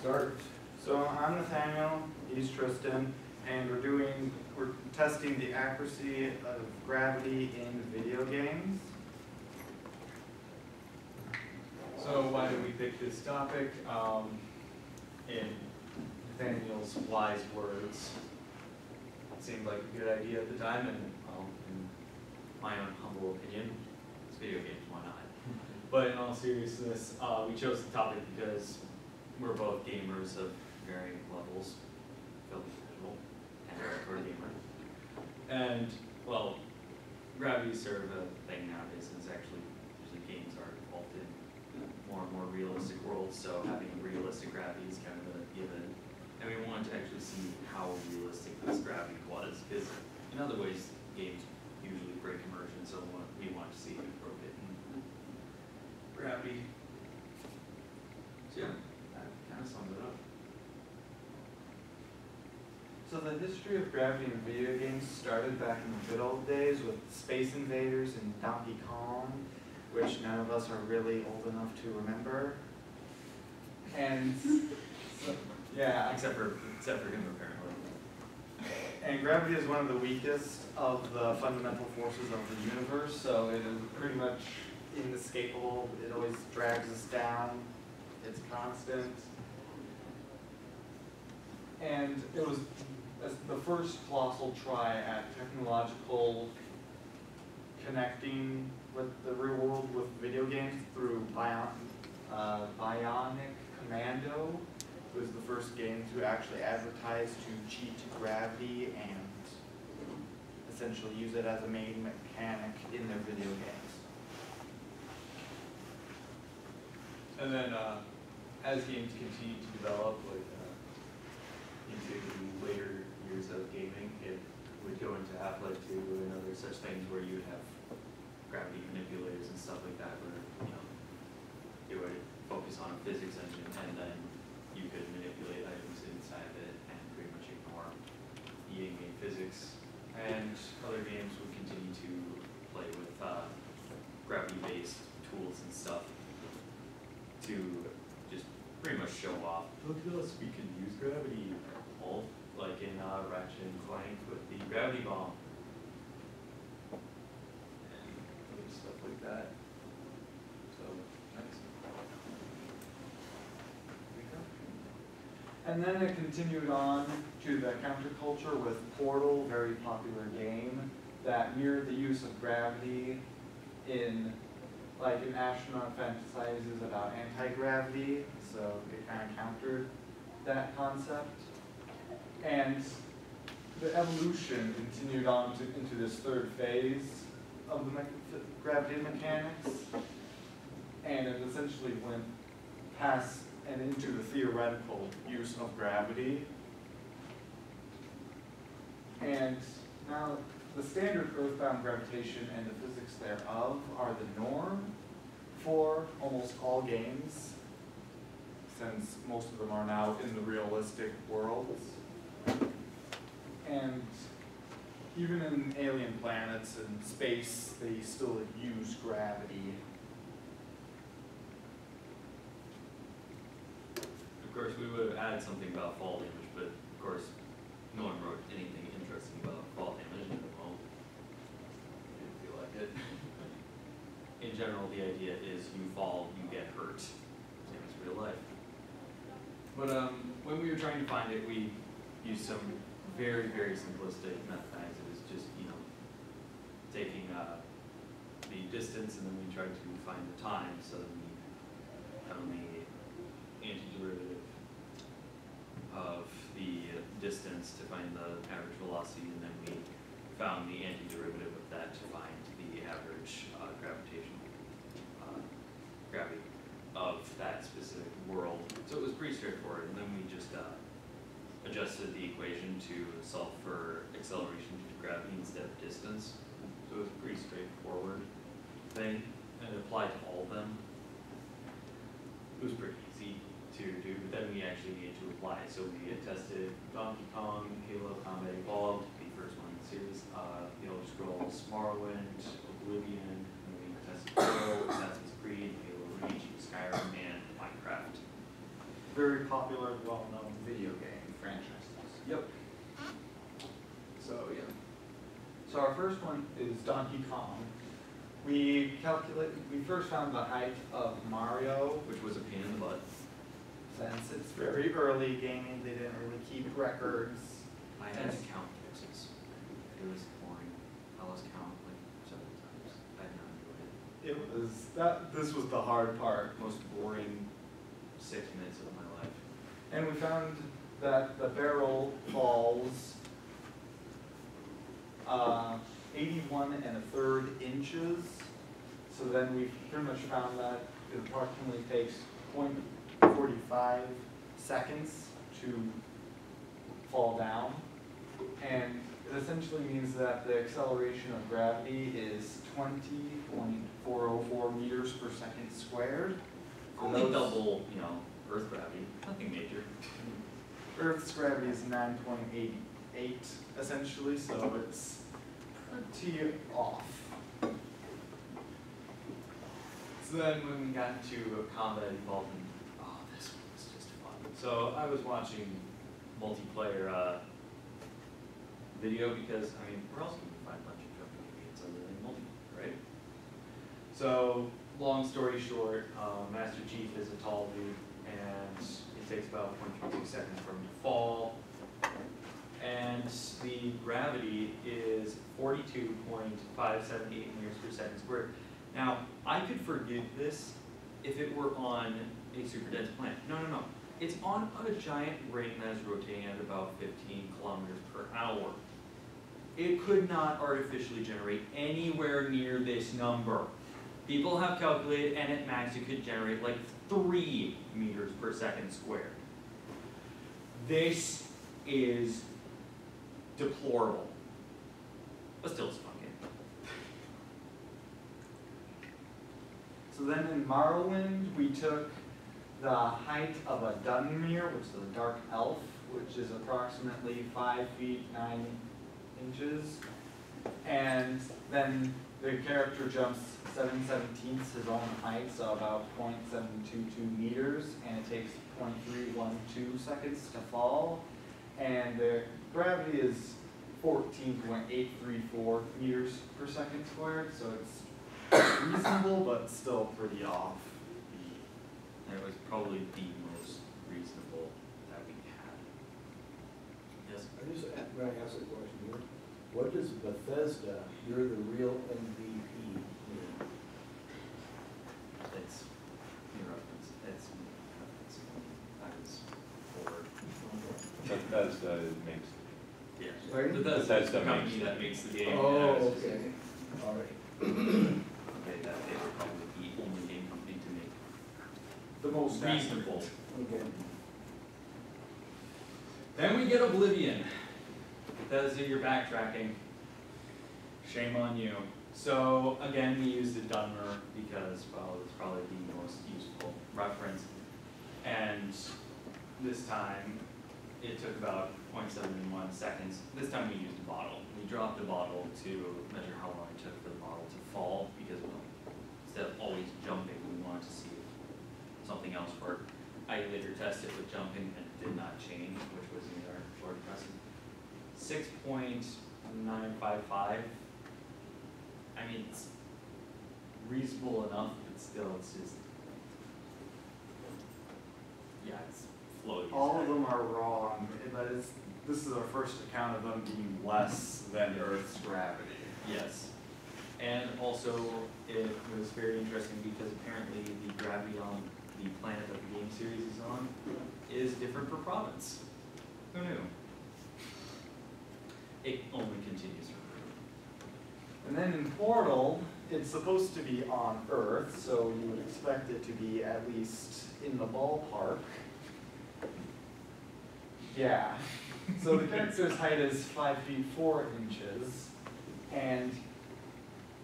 start? So I'm Nathaniel, he's Tristan, and we're testing the accuracy of gravity in video games. So why did we pick this topic? In Nathaniel's wise words, it seemed like a good idea at the time, and in my own humble opinion, it's video games, why not? But in all seriousness, we chose the topic because we're both gamers of varying levels, Phil's casual, and Eric, we're a gamer. And, well, gravity is sort of a thing nowadays, and it's actually, usually games are involved in more and more realistic worlds, so having realistic gravity is kind of a given. And we wanted to actually see how realistic this gravity was, because in other ways, games usually break immersion, so we want to see if it broke it in gravity. So yeah, that kind of sums it up. So the history of gravity in video games started back in the good old days with Space Invaders and Donkey Kong, which none of us are really old enough to remember. And so, yeah, Except for him, apparently. and gravity is one of the weakest of the fundamental forces of the universe, so it is pretty much inescapable. It always drags us down. It's constant. And it was the first colossal try at technological connecting with the real world with video games through Bionic Commando. It was the first game to actually advertise to cheat gravity and essentially use it as a main mechanic in their video games. And then as games continue to develop, like into the later years of gaming, it would go into Half-Life 2 and other such things where you would have gravity manipulators and stuff like that, where it would focus on a physics engine, and then you could manipulate items inside of it and pretty much ignore the in-game physics. And other games would continue to play with gravity-based tools and stuff to just pretty much show off. Look at us, we can use gravity. All like in Ratchet and Clank with the gravity bomb. And other stuff like that. So, nice. And then it continued on to the counterculture with Portal, very popular game, that mirrored the use of gravity in, like an astronaut fantasizes about anti-gravity, so it kind of countered that concept. And the evolution continued on into this third phase of the gravity mechanics, and it essentially went past and into the theoretical use of gravity. And now the standard earthbound gravitation and the physics thereof are the norm for almost all games, since most of them are now in the realistic worlds. And even in alien planets and space, they still use gravity. Of course, we would have added something about fall damage, but of course, no one wrote anything interesting about fall damage. Well, didn't feel like it. In general, the idea is you fall, you get hurt. Same as real life. But when we were trying to find it, we used some very, very simplistic methods. It was just, taking the distance, and then we tried to find the time. So then we found the antiderivative of the distance to find the average velocity, and then we found the antiderivative of that to find the average gravity of that specific world. So it was pretty straightforward, and then we just adjusted the equation to solve for acceleration due to gravity instead of distance. So it was a pretty straightforward thing, and it applied to all of them. It was pretty easy to do, but then we actually needed to apply it. So we had tested Donkey Kong, Halo Combat Evolved, the first one in the series, The Elder Scrolls, Morrowind, Oblivion, and we tested Halo, Assassin's Creed, Halo Reach, Skyrim, and Minecraft. very popular, well-known video game franchises. Yep. So yeah. So our first one is Donkey Kong. We first found the height of Mario, Which was a pain in the butt. since it's very early gaming, they didn't really keep records. I had to count pixels. It was boring. I lost count like several times. I had not enjoyed it. This was the hard part. Most boring 6 minutes of my life. And we found that the barrel falls 81 1/3 inches. So then we pretty much found that it approximately takes 0.45 seconds to fall down. And it essentially means that the acceleration of gravity is 20.404 meters per second squared. Only double, Earth gravity. Nothing major. Earth's gravity is 9.88 essentially, so it's pretty off. So then when we got into combat involvement, this one was just fun. So I was watching multiplayer video because, where else can you find a bunch of jumping games other than multiplayer, right? So, long story short, Master Chief is a tall dude, and it takes about 0.32 seconds for him to fall. And the gravity is 42.578 meters per second squared. Now, I could forgive this if it were on a super dense planet. No. It's on a giant ring that is rotating at about 15 kilometers per hour. It could not artificially generate anywhere near this number. People have calculated, and at max it could generate like 3 meters per second squared. This is deplorable. But still, it's a fun game. So then in Morrowind, we took the height of a Dunmer, which is a dark elf, which is approximately 5 feet 9 inches. And then the character jumps 7/17 his own height, so about 0.722 meters, and it takes 0.312 seconds to fall. And the gravity is 14.834 meters per second squared, so it's reasonable, but still pretty off. And it was probably the most reasonable that we had. Yes? May I ask a question here? What does Bethesda, you're the real MVP, mean? It's me reference. It's me reference. I was bored. Bethesda makes, Yes. Pardon? But that's Bethesda the company makes that it. makes the game. Oh, and I was just okay, saying, all right. okay, that they were probably the only game company to make The most reasonable. Okay. Then we get Oblivion. Bethesda, you're backtracking. Shame on you. So again, we used the Dunmer because, well, it's probably the most useful reference. And this time, it took about 0.71 seconds. This time we used a bottle. We dropped a bottle to measure how long it took for the bottle to fall because, well, instead of always jumping, we wanted to see if something else worked. I later tested with jumping and it did not change, which was either more impressive. 6.955. It's reasonable enough, but still, it's just, yeah, it's floaty. All of them are wrong, but this is our first account of them being less than Earth's gravity. Yes. And also, it was very interesting because apparently the gravity on the planet that the game series is on is different per province. Who knew? It only continues to improve. And then in Portal, it's supposed to be on Earth, so you would expect it to be at least in the ballpark. Yeah. So the character's height is 5 feet 4 inches, and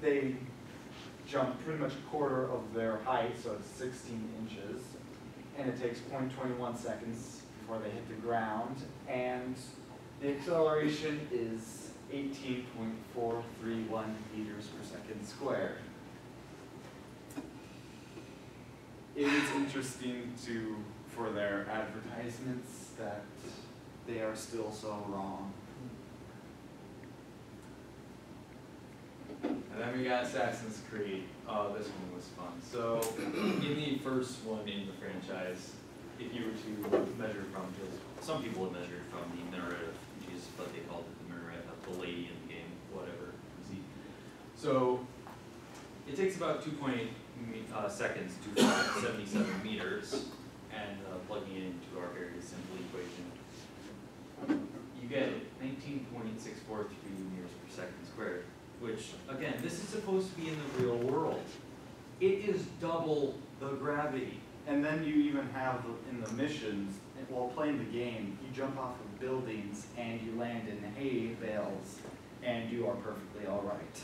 they jump pretty much a quarter of their height, so it's 16 inches, and it takes 0.21 seconds before they hit the ground, and the acceleration is 18.431 meters per second squared. It is interesting to for their advertisements that they are still so wrong. And then we got Assassin's Creed. Oh, this one was fun. So, in the first one in the franchise, if you were to measure from, some people have measured from the minaret, which is what they called it, the minaret of the lady in the game, whatever. Easy. So, it takes about 2.8 seconds to fly 77 meters, and plugging it into our very simple equation, you get 19.643 meters per second squared. Which, again, this is supposed to be in the real world. It is double the gravity. And then you even have in the missions, while playing the game, you jump off of buildings and you land in hay bales, and you are perfectly all right.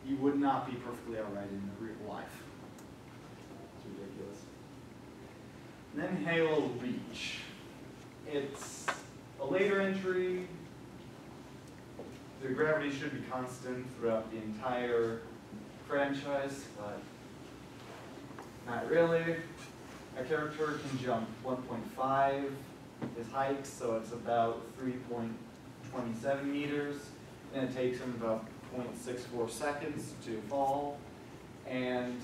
You would not be perfectly all right in real life. It's ridiculous. And then Halo Reach. It's a later entry. The gravity should be constant throughout the entire franchise, but not really. A character can jump 1.5 his height, so it's about 3.27 meters, and it takes him about 0.64 seconds to fall. And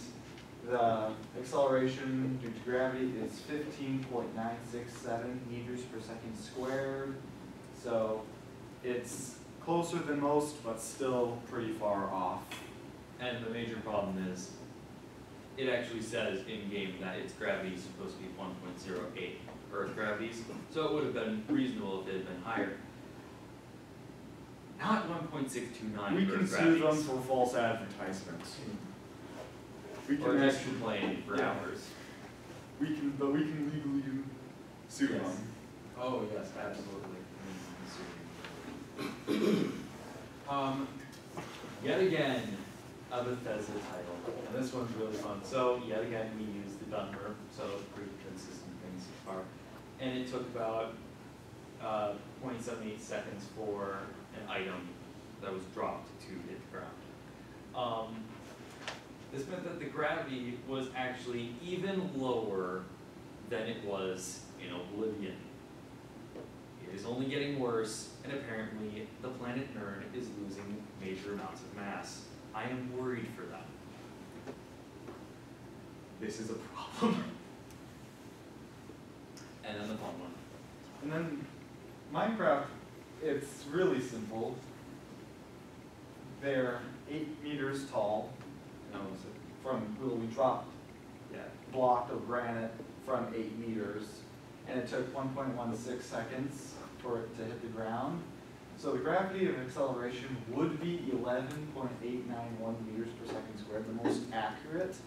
the acceleration due to gravity is 15.967 meters per second squared, so it's closer than most, but still pretty far off. And the major problem is, it actually says in-game that its gravity is supposed to be 1.08 Earth gravities, so it would have been reasonable if it had been higher. Not 1.629 We Earth can sue gravities. them for false advertisements. We Or can just actually, complain for yeah. hours. we can legally sue Yes. them. Oh, yes, absolutely. Yet again, a Bethesda title, and this one's really fun. So, yet again, we use the Dunmer, so pretty consistent things so far. And it took about 0.78 seconds for an item that was dropped to hit the ground. This meant that the gravity was actually even lower than it was in Oblivion. It is only getting worse, and apparently the planet Nern is losing major amounts of mass. I am worried for them. This is a problem. And then the fun one. And then Minecraft, it's really simple. They're 8 meters tall. We dropped a block of granite from 8 meters, and it took 1.16 seconds for it to hit the ground. So the gravity of acceleration would be 11.891 meters per second squared, the most accurate.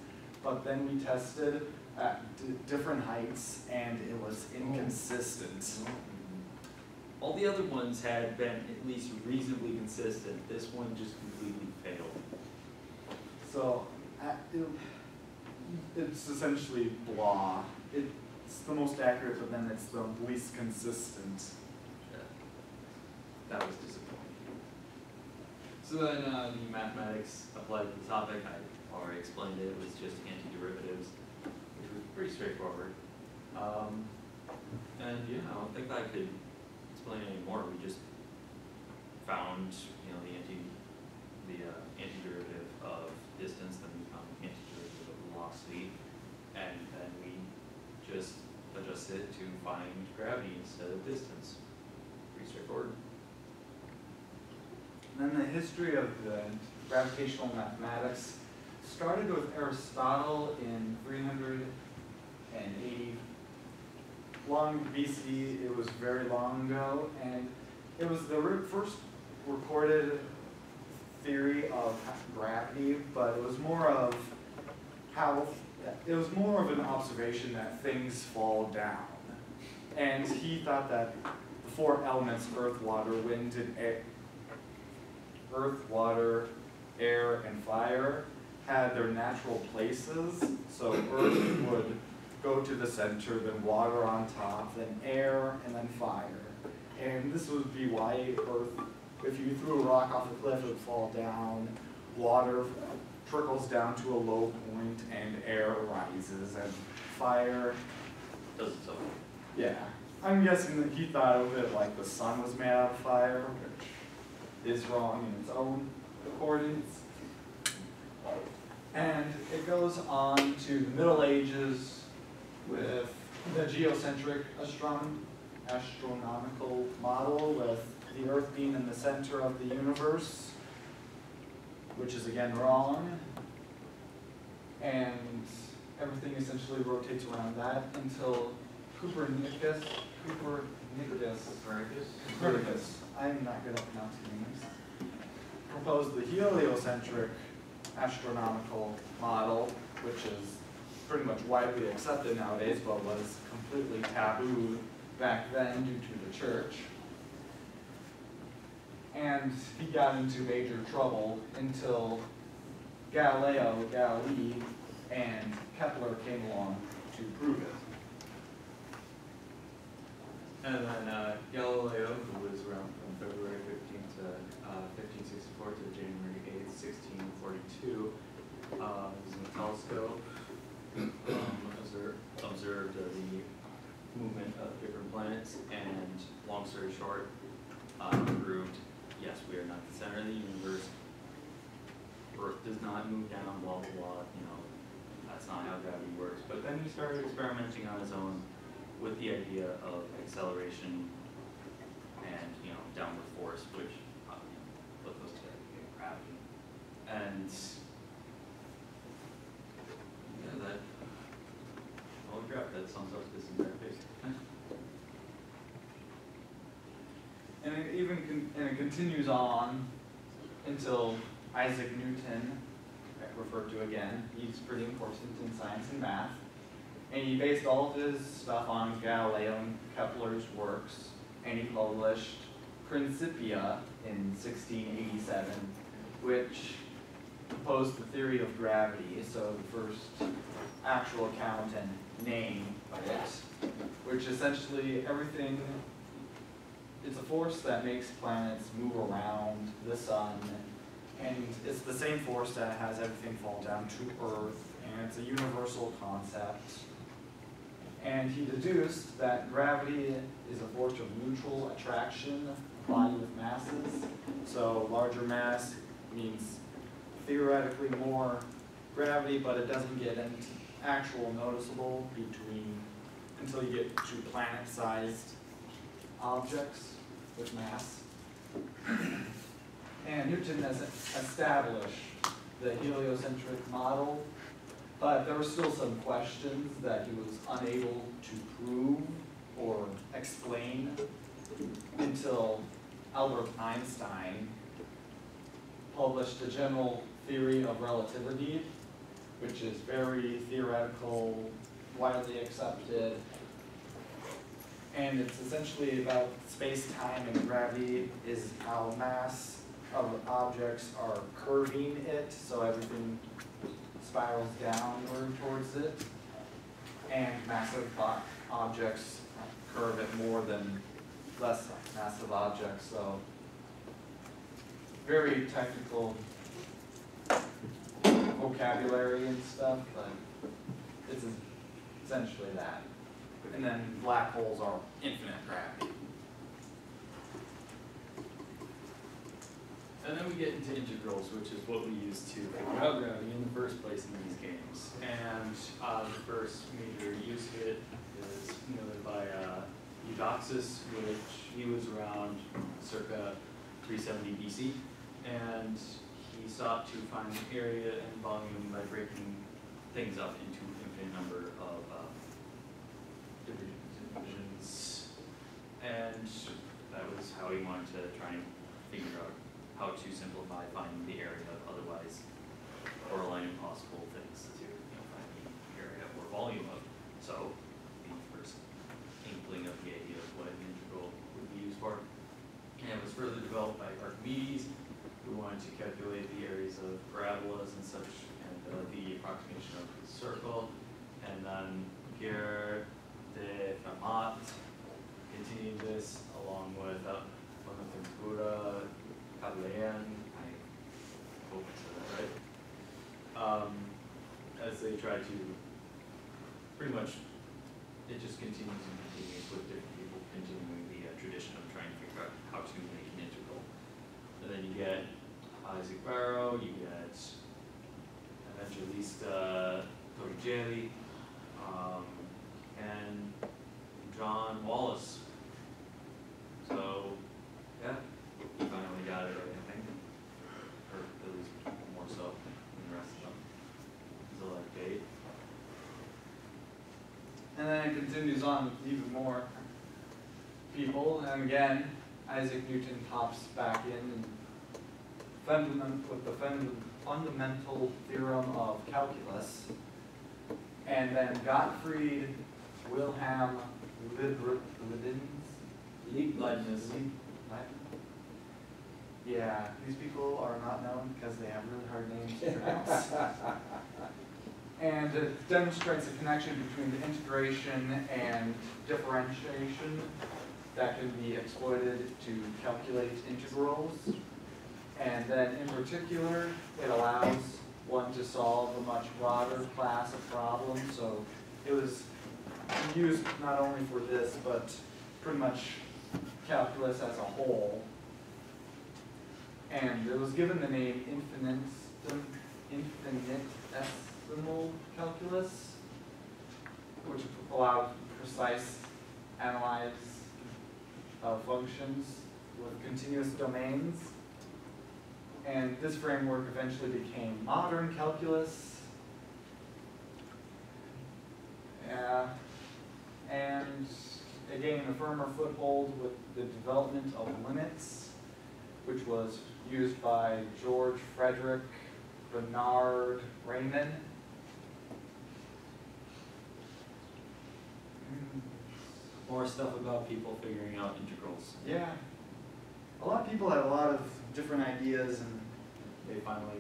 But then we tested at different heights, and it was inconsistent. All the other ones had been at least reasonably consistent. This one just completely failed. So it's essentially blah. It's the most accurate, but then it's the least consistent. That was disappointing. So then the mathematics applied to the topic, I already explained it, it was just antiderivatives, which was pretty straightforward. And yeah, I don't think I could explain any more. We just found, the antiderivative of distance, then we found the antiderivative of velocity, and then we just adjusted it to find gravity instead of distance. Pretty straightforward. Then the history of the gravitational mathematics started with Aristotle in 380 long BC. It was very long ago, and it was the first recorded theory of gravity, but it was more of an observation that things fall down. And he thought that the 4 elements, earth, water, wind, and air, and fire, had their natural places. So earth would go to the center, then water on top, then air, and then fire. And this would be why earth, if you threw a rock off a cliff, it would fall down. Water trickles down to a low point, and air rises. And fire Does its own. Yeah, I'm guessing that he thought of it like the sun was made out of fire, which is wrong in its own accordance. And it goes on to the Middle Ages with the geocentric astronomical model, with the Earth being in the center of the universe, which is again wrong. And everything essentially rotates around that until Copernicus, I'm not good at pronouncing names, proposed the heliocentric astronomical model, which is pretty much widely accepted nowadays, but was completely taboo back then due to the church. And he got into major trouble until Galileo Galilei and Kepler came along to prove it. And then Galileo, who was around from February 15th to 1564 to January 8th, 1642, using a telescope, observed the movement of different planets, and long story short, proved, yes, we are not the center of the universe. Earth does not move down, blah, blah, blah, you know, that's not how gravity works. But then he started experimenting on his own with the idea of acceleration and, you know, downward force, which put those together to get gravity. And yeah, that, holy crap, that sums up this entire page. And it it continues on until Isaac Newton, referred to again. He's pretty important in science and math. And he based all of his stuff on Galileo and Kepler's works, and he published Principia in 1687, which proposed the theory of gravity, so the first actual account and name of it, which essentially everything, it's a force that makes planets move around the sun, and it's the same force that has everything fall down to Earth, and it's a universal concept. And he deduced that gravity is a force of neutral attraction, a body with masses. So larger mass means theoretically more gravity, but it doesn't get any actual noticeable until you get to planet-sized objects with mass. And Newton has established the heliocentric model, but there were still some questions that he was unable to prove or explain until Albert Einstein published the general theory of relativity, which is very theoretical, widely accepted, and it's essentially about space-time, and gravity is how mass of objects are curving it, so everything spirals downward towards it, and massive objects curve it more than less massive objects, so very technical vocabulary and stuff, but it's essentially that. And then black holes are infinite gravity. And then we get into integrals, which is what we use to figure out gravity in the first place in these games. And the first major use of it is noted by Eudoxus, which he was around circa 370 BC. And he sought to find area and volume by breaking things up into an infinite number of divisions. And that was how he wanted to try and figure out how to simplify finding the area of otherwise borderline impossible things to find the area or volume of. So the first inkling of the idea of what an integral would be used for. And it was further developed by Archimedes, who wanted to calculate the areas of parabolas and such, and the approximation of the circle. And then Pierre de Fermat continued this along with Bonaventura Cadelean, I hope I said that right, as they tried to pretty much it just continues and continues with different people continuing the tradition of trying to figure out how to make an integral. And then you get Isaac Barrow, you get Evangelista Torricelli, and John Wallace. So, yeah, he finally got it right, I think. Or at least more so than the rest of them. So like date. And then it continues on with even more people, and again, Isaac Newton pops back in and with the fundamental theorem of calculus. And then Gottfried Wilhelm Leibniz. Yeah, these people are not known because they have really hard names to pronounce. And it demonstrates a connection between the integration and differentiation that can be exploited to calculate integrals. And then in particular, it allows one to solve a much broader class of problems. So it was used not only for this, but pretty much calculus as a whole. And it was given the name infinitesimal calculus, which allowed precise analyze of functions with continuous domains. And this framework eventually became modern calculus. And it gained a firmer foothold with the development of limits, which was used by George Frederick Bernard Riemann. More stuff about people figuring out integrals. Yeah. A lot of people had a lot of different ideas, and They finally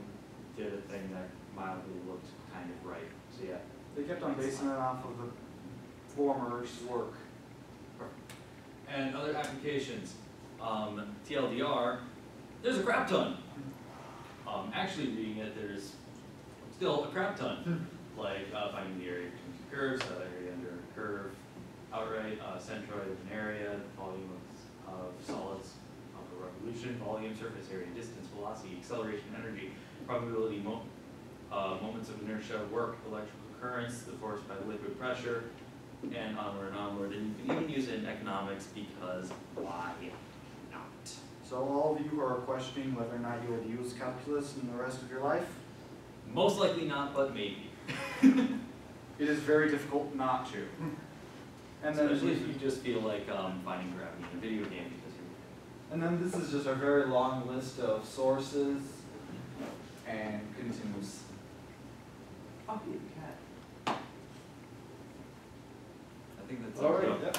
did a thing that mildly looked kind of right. So yeah. they kept on basing it off of the former's work. And other applications, TLDR, there's a crap ton. Actually reading it, there's still a crap ton. Like finding the area between two curves, area under a curve, outright, centroid of an area, volume of solids, of a revolution, volume, surface area, distance, velocity, acceleration, energy, probability, moments of inertia, work, electrical currents, the force by liquid pressure, and onward and onward. And you can even use it in economics because why not? So all of you who are questioning whether or not you would use calculus in the rest of your life, Most likely not, but maybe. it is very difficult not to. And then, Especially if you just feel like finding gravity in a video game because you're. and then this is just a very long list of sources and continues. Oh, cat. I think that's All right, it. yep.